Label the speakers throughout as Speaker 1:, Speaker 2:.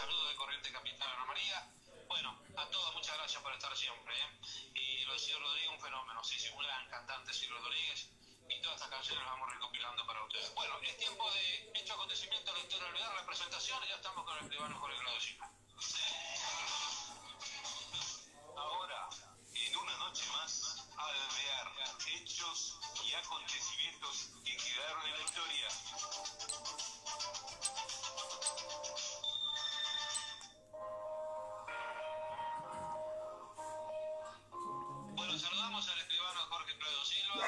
Speaker 1: saludo de Corrientes Capital, Ana María. Bueno, a todos muchas gracias por estar siempre, ¿eh? Y lo de Ciro Rodríguez, un fenómeno, sí, un gran cantante Ciro Rodríguez, y todas estas canciones las vamos recopilando para ustedes. Bueno, es tiempo de hecho acontecimiento de la historia olvidar la presentación y ya estamos con el escribano Jorge Claudio Silva. Ahora, en una noche más, alvear hechos y acontecimientos que quedaron en la historia. Bueno, saludamos al escribano Jorge Claudio Silva,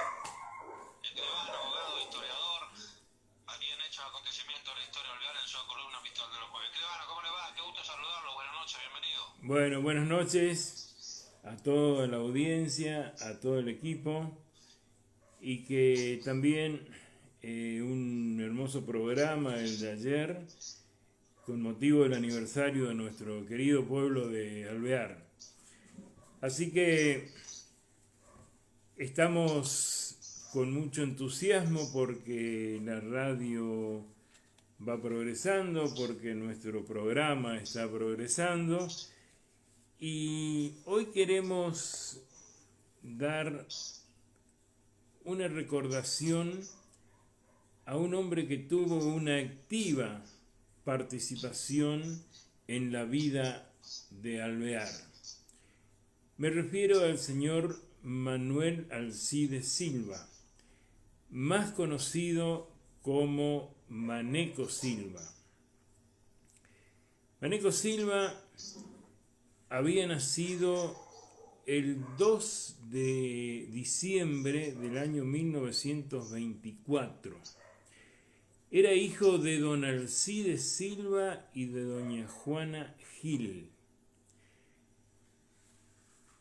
Speaker 1: escribano, abogado, historiador, aquí en Hechos Acontecimientos de la Historia Olvidar en su columna Pistol de los Jueves. Escribano, ¿cómo le va? Qué gusto saludarlo, buenas noches, bienvenido.
Speaker 2: Bueno, buenas noches a toda la audiencia, a todo el equipo, y que también un hermoso programa el de ayer con motivo del aniversario de nuestro querido pueblo de Alvear. Así que estamos con mucho entusiasmo porque la radio va progresando, porque nuestro programa está progresando, y hoy queremos dar una recordación a un hombre que tuvo una activa participación en la vida de Alvear. Me refiero al señor Manuel Alcides Silva, más conocido como Maneco Silva. Maneco Silva había nacido el 2 de diciembre del año 1924. Era hijo de don Alcides Silva y de doña Juana Gil.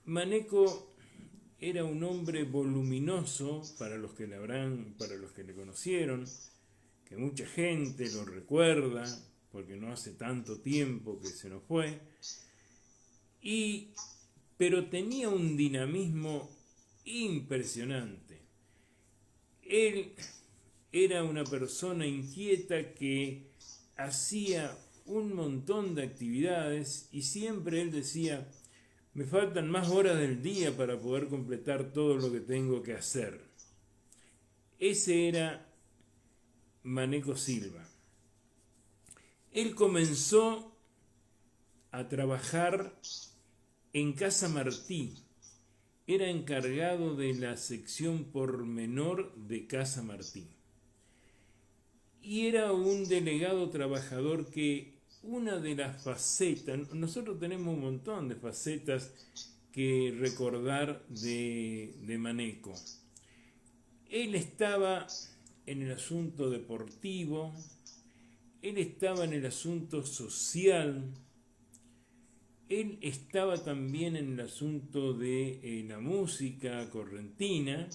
Speaker 2: Maneco era un hombre voluminoso, para los que le conocieron, que mucha gente lo recuerda, porque no hace tanto tiempo que se nos fue, pero tenía un dinamismo impresionante. Él era una persona inquieta que hacía un montón de actividades y siempre él decía: me faltan más horas del día para poder completar todo lo que tengo que hacer. Ese era Maneco Silva. Él comenzó a trabajar en Casa Martí. Era encargado de la sección pormenor de Casa Martí. Y era un delegado trabajador que una de las facetas, nosotros tenemos un montón de facetas que recordar de Maneco. Él estaba en el asunto deportivo, él estaba en el asunto social, él estaba también en el asunto de la música correntina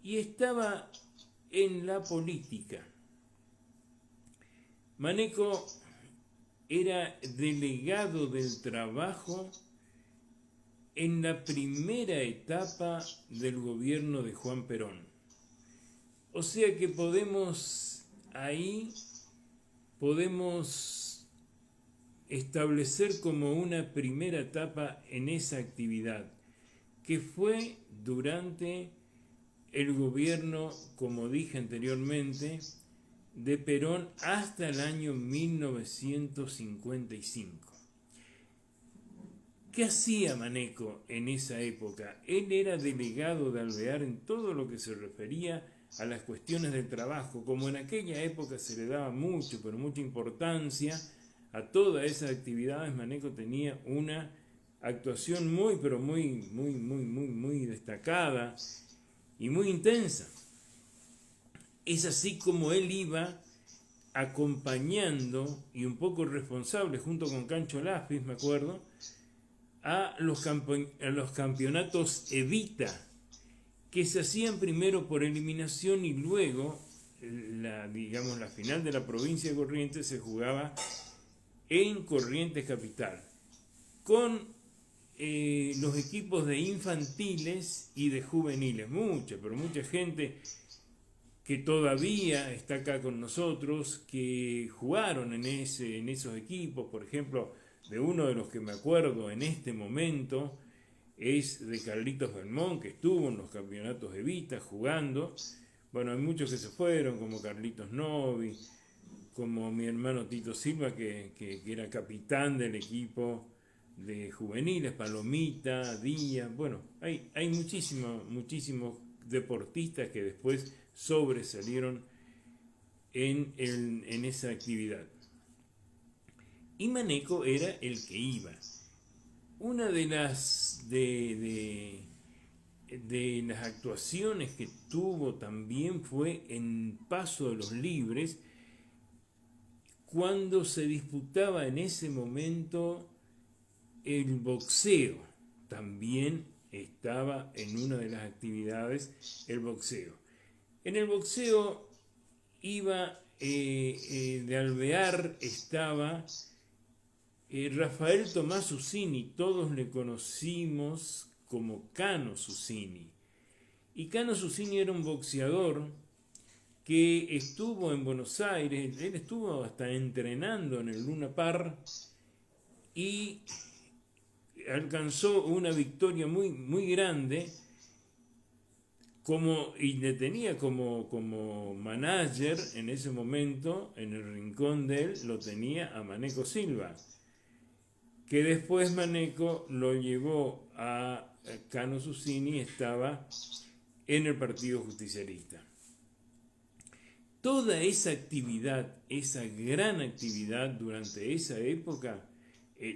Speaker 2: y estaba en la política. Maneco era delegado del trabajo en la primera etapa del gobierno de Juan Perón. O sea que podemos establecer como una primera etapa en esa actividad, que fue durante el gobierno, como dije anteriormente, de Perón hasta el año 1955. ¿Qué hacía Maneco en esa época? Él era delegado de Alvear en todo lo que se refería a las cuestiones del trabajo. Como en aquella época se le daba mucha importancia a todas esas actividades, Maneco tenía una actuación muy destacada y muy intensa. Es así como él iba acompañando y un poco responsable, junto con Cancho Lápiz, me acuerdo, a los campeonatos Evita, que se hacían primero por eliminación y luego la final de la provincia de Corrientes se jugaba en Corrientes Capital, con los equipos de infantiles y de juveniles. Mucha gente que todavía está acá con nosotros, que jugaron en esos equipos. Por ejemplo, de uno de los que me acuerdo en este momento es de Carlitos Belmont, que estuvo en los campeonatos de Vita jugando. Bueno, hay muchos que se fueron, como Carlitos Novi, como mi hermano Tito Silva, que era capitán del equipo de juveniles, Palomita, Díaz. Bueno, hay muchísimos deportistas que después sobresalieron en esa actividad. Y Maneco era el que iba. Una de las actuaciones que tuvo también fue en Paso de los Libres, cuando se disputaba en ese momento el boxeo. También estaba en una de las actividades el boxeo. En el boxeo iba de Alvear, estaba Rafael Tomás Susini, todos le conocimos como Cano Susini. Y Cano Susini era un boxeador que estuvo en Buenos Aires, él estuvo hasta entrenando en el Luna Park y alcanzó una victoria muy grande, y le tenía como manager en ese momento, en el rincón de él, lo tenía a Maneco Silva, que después Maneco lo llevó a Cano Susini, estaba en el Partido Justicialista. Toda esa actividad, esa gran actividad durante esa época,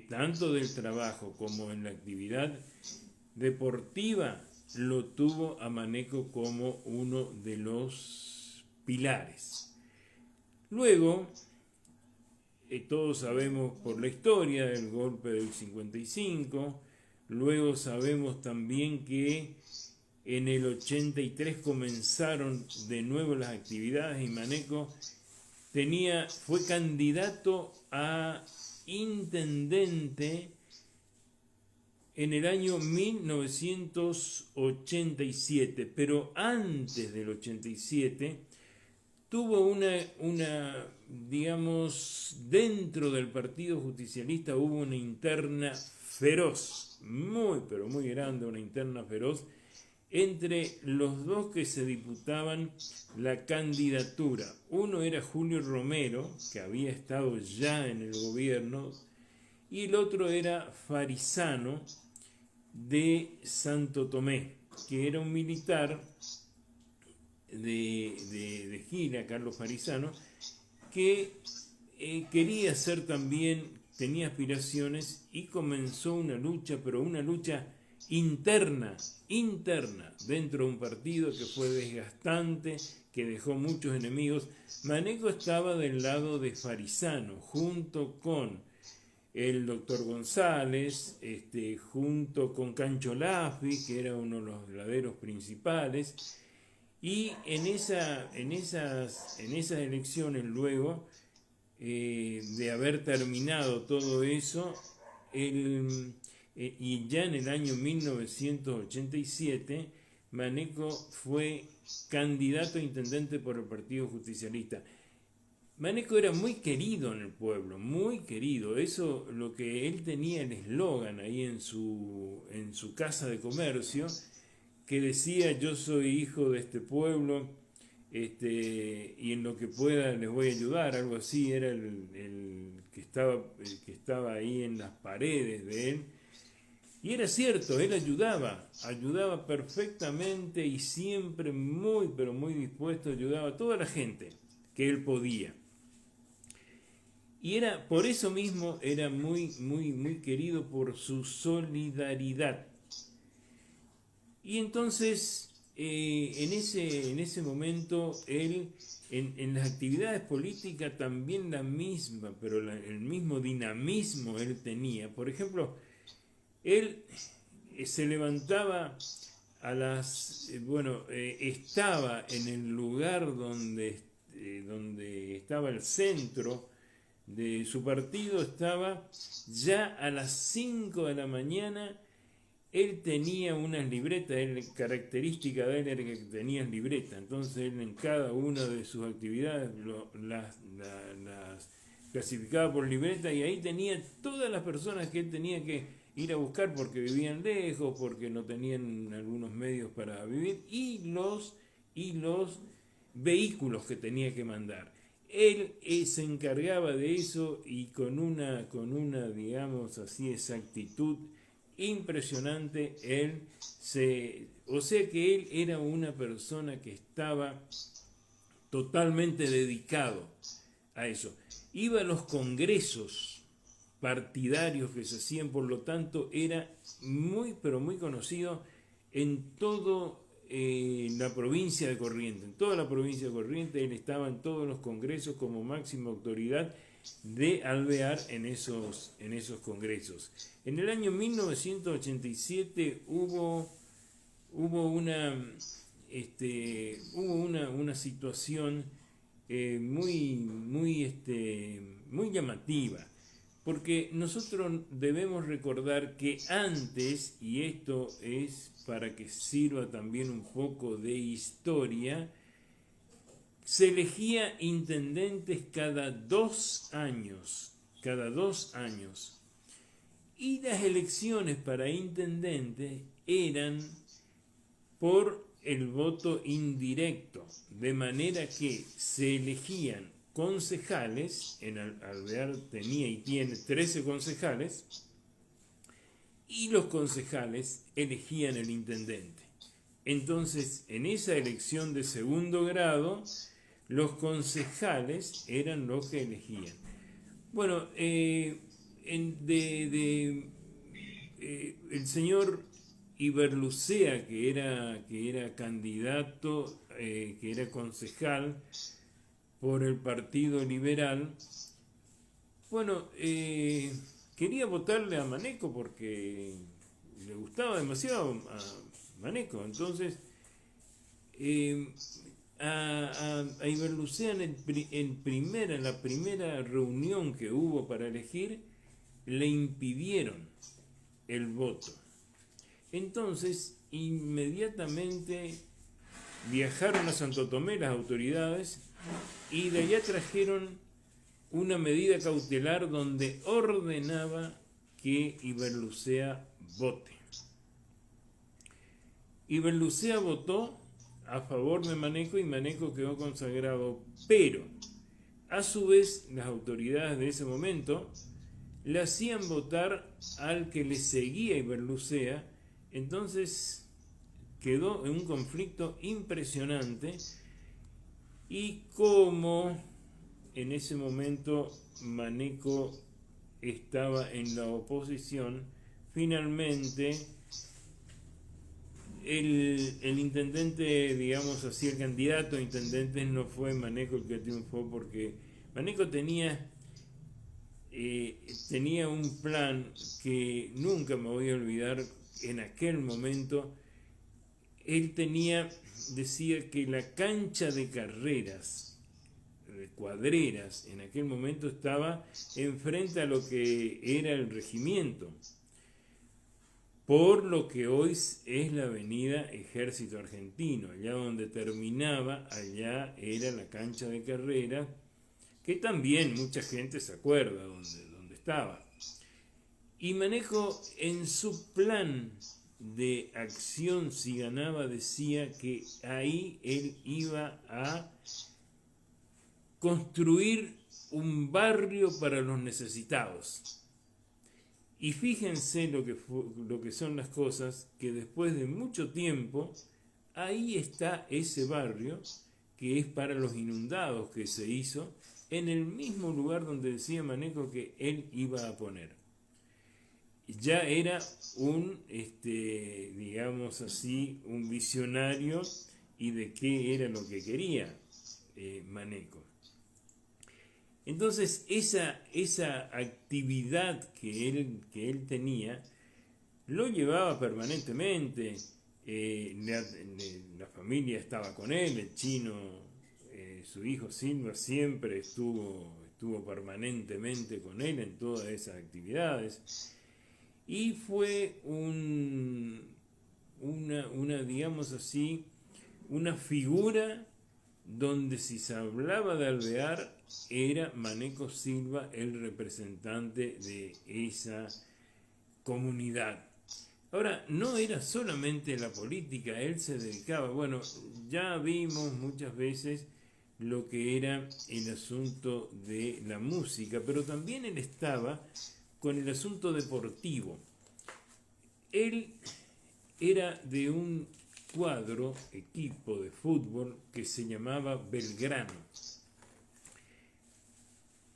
Speaker 2: tanto del trabajo como en la actividad deportiva, lo tuvo a Maneco como uno de los pilares. Luego, todos sabemos por la historia del golpe del 55, luego sabemos también que en el 83 comenzaron de nuevo las actividades y Maneco fue candidato a intendente en el año 1987, pero antes del 87 tuvo una, digamos, dentro del Partido Justicialista hubo una interna feroz, pero muy grande, una interna feroz, entre los dos que se disputaban la candidatura. Uno era Julio Romero, que había estado ya en el gobierno, y el otro era Farisano de Santo Tomé, que era un militar de gira, Carlos Farisano, que quería ser también, tenía aspiraciones y comenzó una lucha, pero una lucha interna dentro de un partido que fue desgastante, que dejó muchos enemigos. Maneco estaba del lado de Farisano, junto con el doctor González, junto con Cancho Laffi, que era uno de los laderos principales, y en esas elecciones luego de haber terminado todo eso, y ya en el año 1987, Maneco fue candidato a intendente por el Partido Justicialista. Maneco era muy querido en el pueblo, muy querido. Eso, lo que él tenía el eslogan ahí en su casa de comercio, que decía: yo soy hijo de este pueblo, y en lo que pueda les voy a ayudar. Algo así era el que estaba ahí en las paredes de él. Y era cierto, él ayudaba perfectamente y siempre pero muy dispuesto, ayudaba a toda la gente que él podía. Y por eso mismo era muy querido por su solidaridad. Y entonces, en ese momento, él, en las actividades políticas también la misma, pero el mismo dinamismo él tenía. Por ejemplo, él se levantaba estaba en el lugar donde estaba el centro de su partido, estaba ya a las 5 de la mañana él tenía unas libretas, característica de él era que tenía libreta, entonces él en cada una de sus actividades las clasificaba por libreta y ahí tenía todas las personas que él tenía que ir a buscar porque vivían lejos, porque no tenían algunos medios para vivir y los vehículos que tenía que mandar. Él se encargaba de eso y con una digamos así, exactitud impresionante, o sea que él era una persona que estaba totalmente dedicado a eso. Iba a los congresos partidarios que se hacían, por lo tanto era muy, pero muy conocido en toda la provincia de Corrientes. En toda la provincia de Corrientes él estaba en todos los congresos como máxima autoridad de Alvear en esos congresos. En el año 1987 hubo una situación muy llamativa, porque nosotros debemos recordar que antes, y esto es para que sirva también un poco de historia, se elegía intendentes cada 2 años, y las elecciones para intendentes eran por el voto indirecto, de manera que se elegían concejales, en Alvear tenía y tiene 13 concejales, y los concejales elegían el intendente. Entonces, en esa elección de segundo grado, los concejales eran los que elegían. Bueno, el señor Iberlucea, que era candidato, que era concejal por el Partido Liberal, bueno, quería votarle a Maneco porque le gustaba demasiado a Maneco. Entonces, a Iberlucea en la primera reunión que hubo para elegir, le impidieron el voto. Entonces, inmediatamente viajaron a Santo Tomé las autoridades y de allá trajeron una medida cautelar donde ordenaba que Iberlucea vote. Iberlucea votó a favor de Maneco y Maneco quedó consagrado, pero a su vez las autoridades de ese momento le hacían votar al que le seguía Iberlucea. Entonces quedó en un conflicto impresionante, y como en ese momento Maneco estaba en la oposición, finalmente el intendente, digamos así, el candidato a intendente no fue Maneco el que triunfó, porque Maneco tenía un plan que nunca me voy a olvidar. En aquel momento él decía que la cancha de carreras, de cuadreras, en aquel momento estaba enfrente a lo que era el regimiento, por lo que hoy es la avenida Ejército Argentino. Allá donde terminaba, allá era la cancha de carreras, que también mucha gente se acuerda donde estaba. Y Maneco, en su plan de acción, si ganaba, decía que ahí él iba a construir un barrio para los necesitados. Y fíjense lo que son las cosas, que después de mucho tiempo, ahí está ese barrio que es para los inundados, que se hizo en el mismo lugar donde decía Maneco que él iba a poner. Ya era digamos así, un visionario, y de qué era lo que quería Maneco. Entonces, esa actividad que él tenía, lo llevaba permanentemente. La familia estaba con él, el chino, su hijo Silva, siempre estuvo permanentemente con él en todas esas actividades. y fue digamos así, una figura donde si se hablaba de Alvear era Maneco Silva el representante de esa comunidad. Ahora, no era solamente la política, él se dedicaba, bueno, ya vimos muchas veces lo que era el asunto de la música, pero también él estaba con el asunto deportivo. Él era de un equipo de fútbol que se llamaba Belgrano.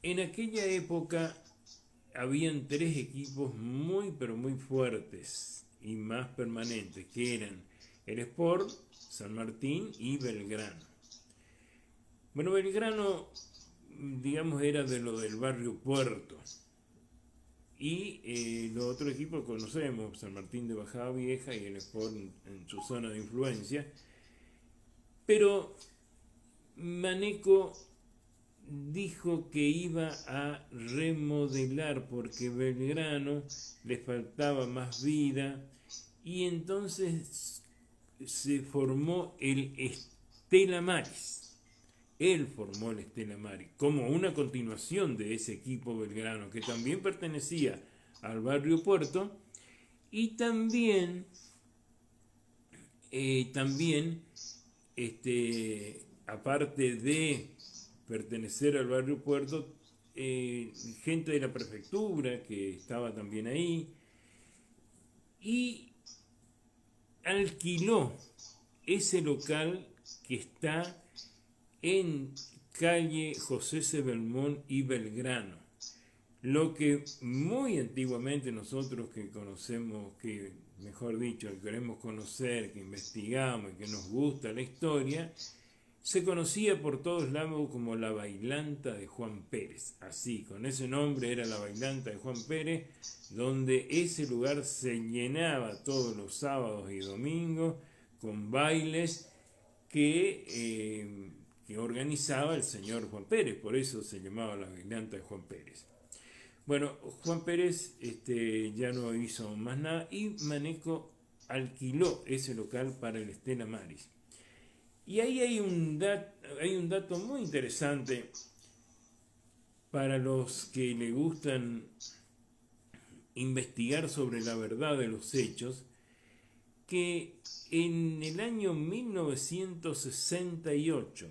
Speaker 2: En aquella época habían tres equipos muy pero muy fuertes y más permanentes, que eran el Sport, San Martín y Belgrano. Bueno, Belgrano, digamos, era de lo del barrio Puerto. Y los otros equipos conocemos, San Martín de Bajada Vieja y el Sport en su zona de influencia. Pero Maneco dijo que iba a remodelar porque Belgrano le faltaba más vida y entonces se formó el Stella Maris. Él formó el Stella Maris como una continuación de ese equipo belgrano que también pertenecía al barrio Puerto y también aparte de pertenecer al barrio Puerto, gente de la prefectura que estaba también ahí y alquiló ese local que está en calle José C. Belmont y Belgrano. Lo que muy antiguamente nosotros que conocemos, que mejor dicho, que queremos conocer, que investigamos y que nos gusta la historia, se conocía por todos lados como la Bailanta de Juan Pérez. Así, con ese nombre era la Bailanta de Juan Pérez, donde ese lugar se llenaba todos los sábados y domingos con bailes que organizaba el señor Juan Pérez, por eso se llamaba la Bailanta de Juan Pérez. Bueno, Juan Pérez ya no hizo más nada y Maneco alquiló ese local para el Stella Maris. Y ahí hay un dato muy interesante para los que le gustan investigar sobre la verdad de los hechos, que en el año 1968,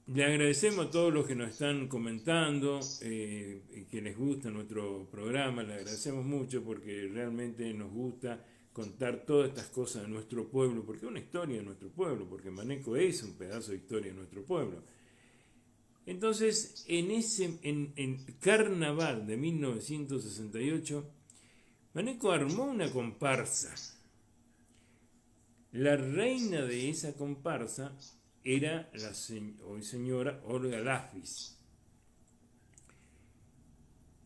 Speaker 2: le agradecemos a todos los que nos están comentando, que les gusta nuestro programa, le agradecemos mucho porque realmente nos gusta contar todas estas cosas de nuestro pueblo, porque es una historia de nuestro pueblo, porque Maneco es un pedazo de historia de nuestro pueblo. Entonces, en Carnaval de 1968, Maneco armó una comparsa. La reina de esa comparsa era la hoy señora Olga Lafis.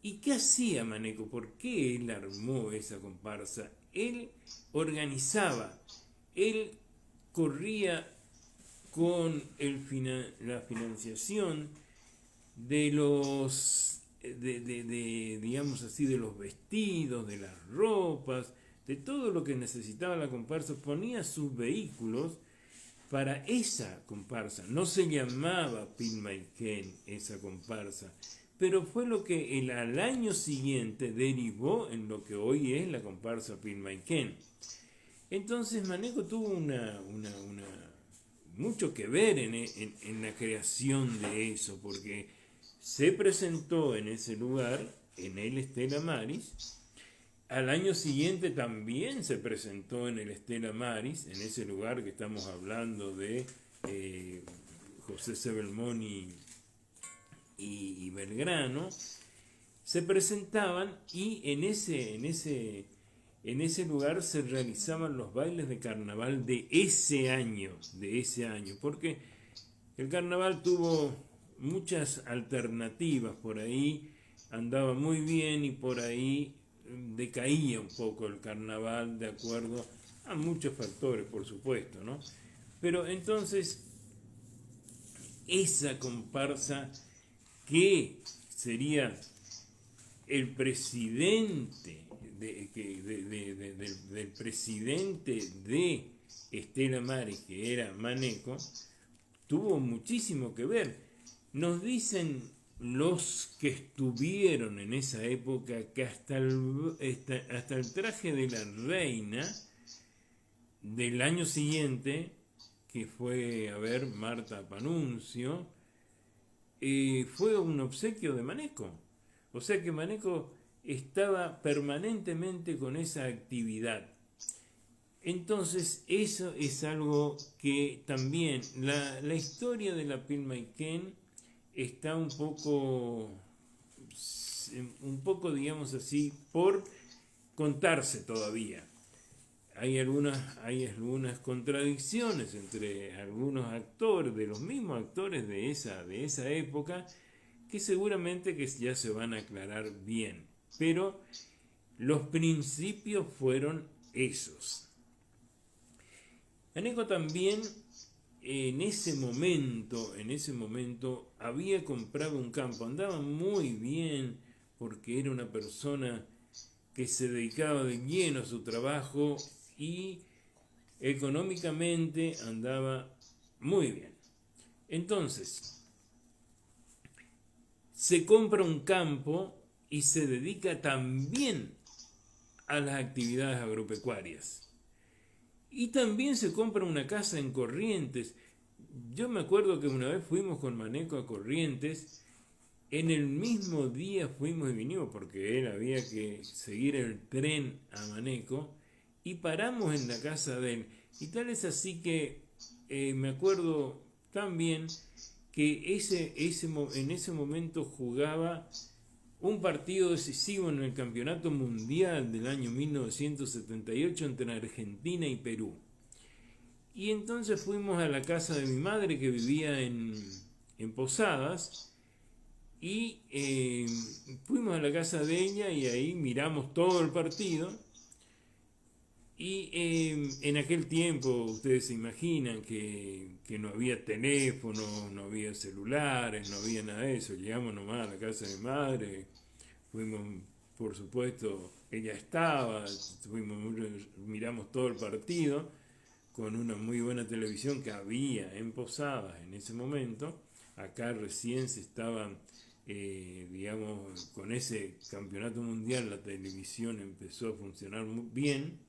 Speaker 2: ¿Y qué hacía Maneco? ¿Por qué él armó esa comparsa? Él organizaba, él corría con la financiación de los, digamos así, de los vestidos, de las ropas, de todo lo que necesitaba la comparsa, ponía sus vehículos para esa comparsa. No se llamaba Pilmaiquén esa comparsa, pero fue lo que al año siguiente derivó en lo que hoy es la comparsa Pilmaiquén. Entonces Maneco tuvo mucho que ver en la creación de eso, porque se presentó en ese lugar, en el Stella Maris. Al año siguiente también se presentó en el Stella Maris, en ese lugar que estamos hablando de José C. Belmont y Belgrano. Se presentaban y en ese lugar se realizaban los bailes de carnaval de ese año, porque el carnaval tuvo muchas alternativas, por ahí andaba muy bien y por ahí decaía un poco el carnaval de acuerdo a muchos factores, por supuesto, ¿no? Pero entonces esa comparsa que sería el presidente del presidente de Estela Maris, que era Maneco, tuvo muchísimo que ver. Nos dicen los que estuvieron en esa época que hasta el traje de la reina del año siguiente, que fue, Marta Panuncio, fue un obsequio de Maneco. O sea que Maneco estaba permanentemente con esa actividad. Entonces eso es algo que también la historia de la Pilmaiquén está un poco, digamos así, por contarse todavía. Hay algunas contradicciones entre algunos actores, de los mismos actores de esa época, que seguramente que ya se van a aclarar bien. Pero los principios fueron esos. Maneco también en ese momento había comprado un campo, andaba muy bien porque era una persona que se dedicaba de lleno a su trabajo y económicamente andaba muy bien. Entonces, se compra un campo y se dedica también a las actividades agropecuarias. Y también se compra una casa en Corrientes. Yo me acuerdo que una vez fuimos con Maneco a Corrientes, en el mismo día fuimos y vinimos porque él había que seguir el tren a Maneco y paramos en la casa de él. Y tal es así que me acuerdo también que en ese momento jugaba un partido decisivo en el Campeonato Mundial del año 1978 entre Argentina y Perú. Y entonces fuimos a la casa de mi madre que vivía en Posadas y fuimos a la casa de ella y ahí miramos todo el partido. Y en aquel tiempo ustedes se imaginan que no había teléfono, no había celulares, no había nada de eso. Llegamos nomás a la casa de mi madre, fuimos, por supuesto, ella estaba, miramos todo el partido con una muy buena televisión que había en Posadas en ese momento. Acá recién se estaba, digamos, con ese campeonato mundial la televisión empezó a funcionar muy bien.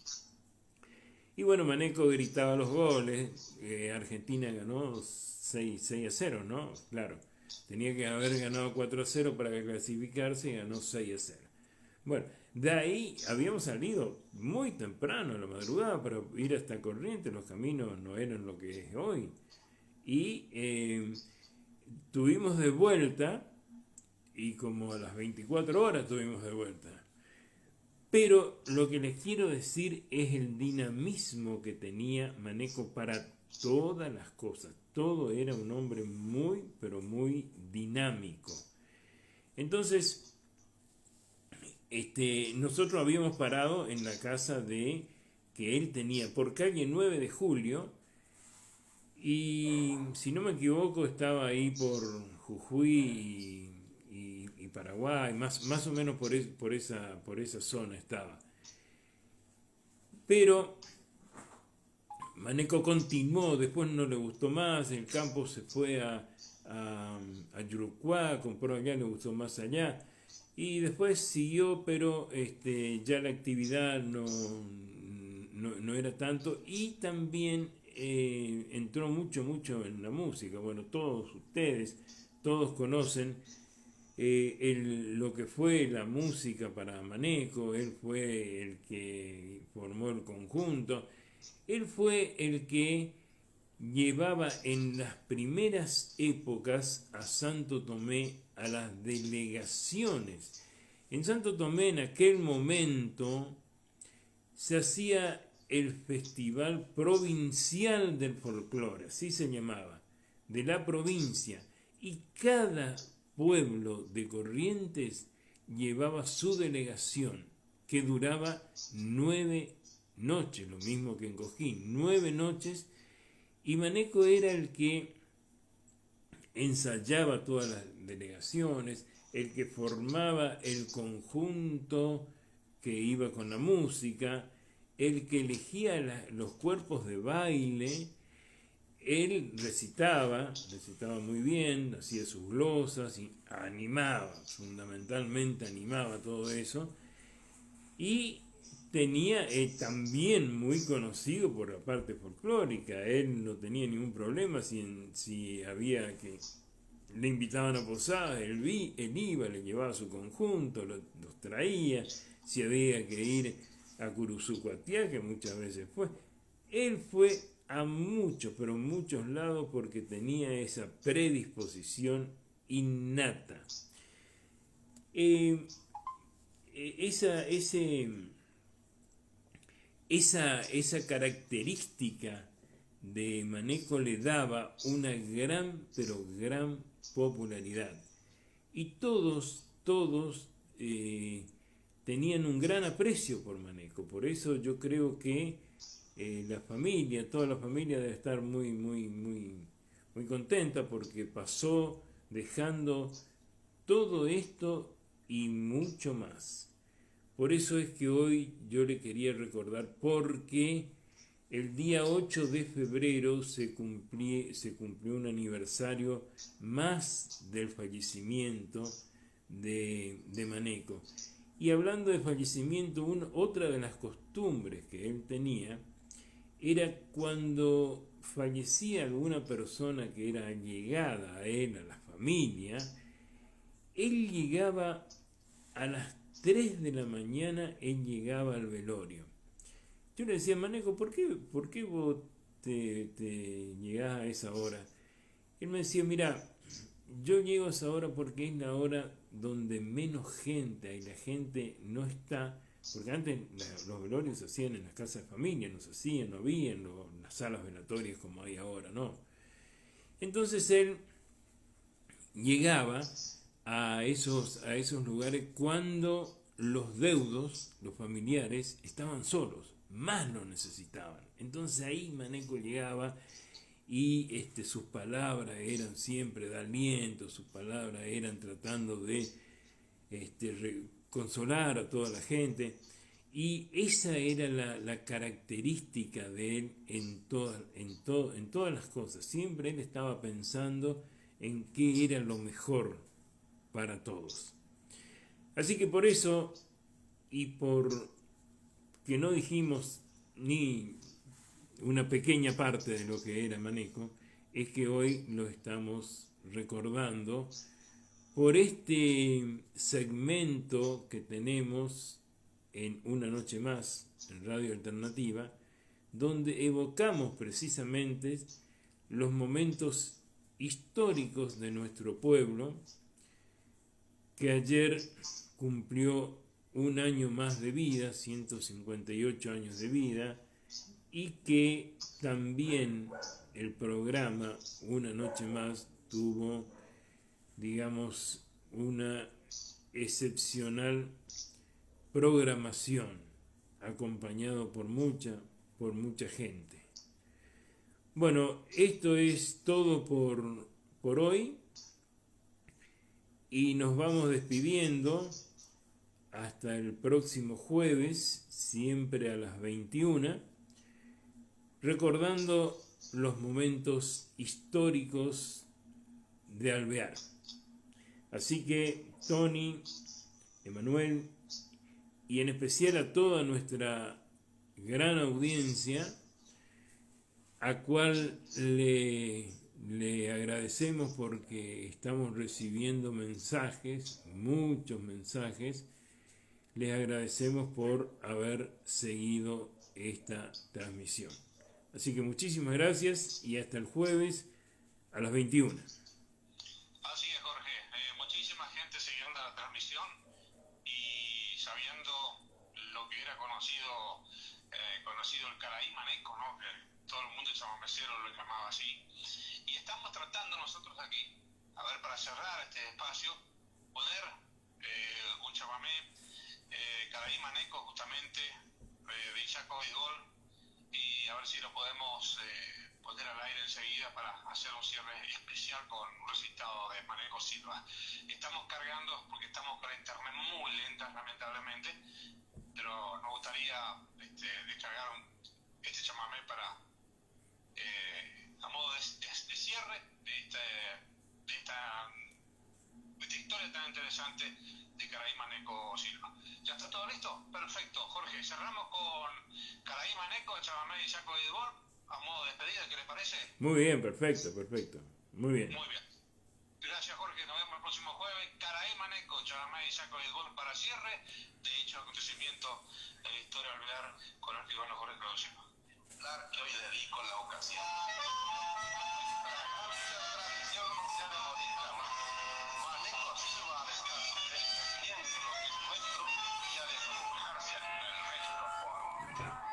Speaker 2: Y bueno, Maneco gritaba los goles, Argentina ganó 6-0, ¿no? Claro, tenía que haber ganado 4-0 para clasificarse y ganó 6-0. Bueno, de ahí habíamos salido muy temprano a la madrugada para ir hasta Corrientes, los caminos no eran lo que es hoy. Y tuvimos de vuelta, y como a las 24 horas tuvimos de vuelta. Pero lo que les quiero decir es el dinamismo que tenía Maneco para todas las cosas. Todo era un hombre muy, pero muy dinámico. Entonces, nosotros habíamos parado en la casa que él tenía por calle 9 de Julio. Y si no me equivoco estaba ahí por Jujuy y Paraguay, más o menos por esa zona estaba. Pero Maneco continuó, después no le gustó más, el campo se fue a Yurucuá, compró allá, le gustó más allá. Y después siguió, pero ya la actividad no era tanto. Y también entró mucho en la música. Bueno, todos conocen lo que fue la música para Maneco. Él fue el que formó el conjunto. Él fue el que llevaba en las primeras épocas a Santo Tomé a las delegaciones. En Santo Tomé en aquel momento se hacía el Festival Provincial del Folclore, así se llamaba, de la provincia, y cada pueblo de Corrientes llevaba su delegación, que duraba 9 noches, lo mismo que en Cojín, 9 noches, y Maneco era el que ensayaba todas las delegaciones, el que formaba el conjunto que iba con la música, el que elegía los cuerpos de baile. Él recitaba muy bien, hacía sus glosas y animaba, fundamentalmente animaba todo eso. Y tenía también muy conocido por la parte folclórica. Él no tenía ningún problema si había que le invitaban a posadas, él iba, le llevaba su conjunto, los traía. Si había que ir a Curuzucuatiá, que muchas veces fue, él fue a muchos, pero muchos lados, porque tenía esa predisposición innata. Esa característica de Maneco le daba una gran, pero gran popularidad. Y todos tenían un gran aprecio por Maneco. Por eso yo creo que toda la familia debe estar muy contenta, porque pasó dejando todo esto y mucho más. Por eso es que hoy yo le quería recordar, porque el día 8 de febrero se cumplió un aniversario más del fallecimiento de Maneco. Y hablando de fallecimiento, otra de las costumbres que él tenía era cuando fallecía alguna persona que era allegada a él, a la familia, él llegaba a las 3 de la mañana, él llegaba al velorio. Yo le decía, Maneco, ¿por qué vos te llegás a esa hora? Él me decía, mira, yo llego a esa hora porque es la hora donde menos gente hay, la gente no está, porque antes los velorios se hacían en las casas de familia, no había en las salas velatorias como hay ahora, no. Entonces él llegaba a esos lugares cuando los deudos, los familiares, estaban solos, más lo necesitaban. Entonces ahí Maneco llegaba y sus palabras eran siempre de aliento, sus palabras eran tratando de consolar a toda la gente. Y esa era la característica de él en todas las cosas. Siempre él estaba pensando en qué era lo mejor para todos. Así que por eso, y por que no dijimos ni una pequeña parte de lo que era Maneco, es que hoy lo estamos recordando por este segmento que tenemos en Una Noche Más, en Radio Alternativa, donde evocamos precisamente los momentos históricos de nuestro pueblo, que ayer cumplió un año más de vida, 158 años de vida, y que también el programa Una Noche Más tuvo, digamos, una excepcional programación, acompañado por mucha gente. Bueno, esto es todo por hoy, y nos vamos despidiendo hasta el próximo jueves, siempre a las 21, recordando los momentos históricos de Alvear. Así que Tony, Emanuel, y en especial a toda nuestra gran audiencia, a cual le agradecemos, porque estamos recibiendo mensajes, muchos mensajes. Les agradecemos por haber seguido esta transmisión. Así que muchísimas gracias y hasta el jueves a las 21.
Speaker 1: Así es, Jorge. Muchísima gente siguiendo la transmisión y sabiendo lo que era conocido el Caraí Maneco, ¿no? Que todo el mundo chamamecero lo llamaba así. Y estamos tratando nosotros aquí, a ver, para cerrar este espacio, poner un chamamé Caraí Maneco, justamente de Isaac Oidgol, y a ver si lo podemos poner al aire enseguida para hacer un cierre especial con un recitado de Maneco Silva. Estamos cargando porque estamos con la internet muy lenta, lamentablemente, pero nos gustaría descargar este chamamé para a modo de cierre de esta historia tan interesante de Caraí Maneco Silva. ¿Ya está todo listo? Perfecto, Jorge. Cerramos con Caraí Maneco, el chamamé de Jaco Edbor, a modo de despedida, ¿qué le parece?
Speaker 2: Muy bien, perfecto, perfecto. Muy bien.
Speaker 1: Muy bien. Gracias, Jorge. Nos vemos el próximo jueves. Caraí Maneco, chamamé de Jaco Edbor para cierre de hecho acontecimiento de la historia olvidar con el arquivano Jorge Claudio Silva. Que hoy dedico la ocasión. Maneco Silva descanse, piense lo que es nuestro y ha de congregarse el resto.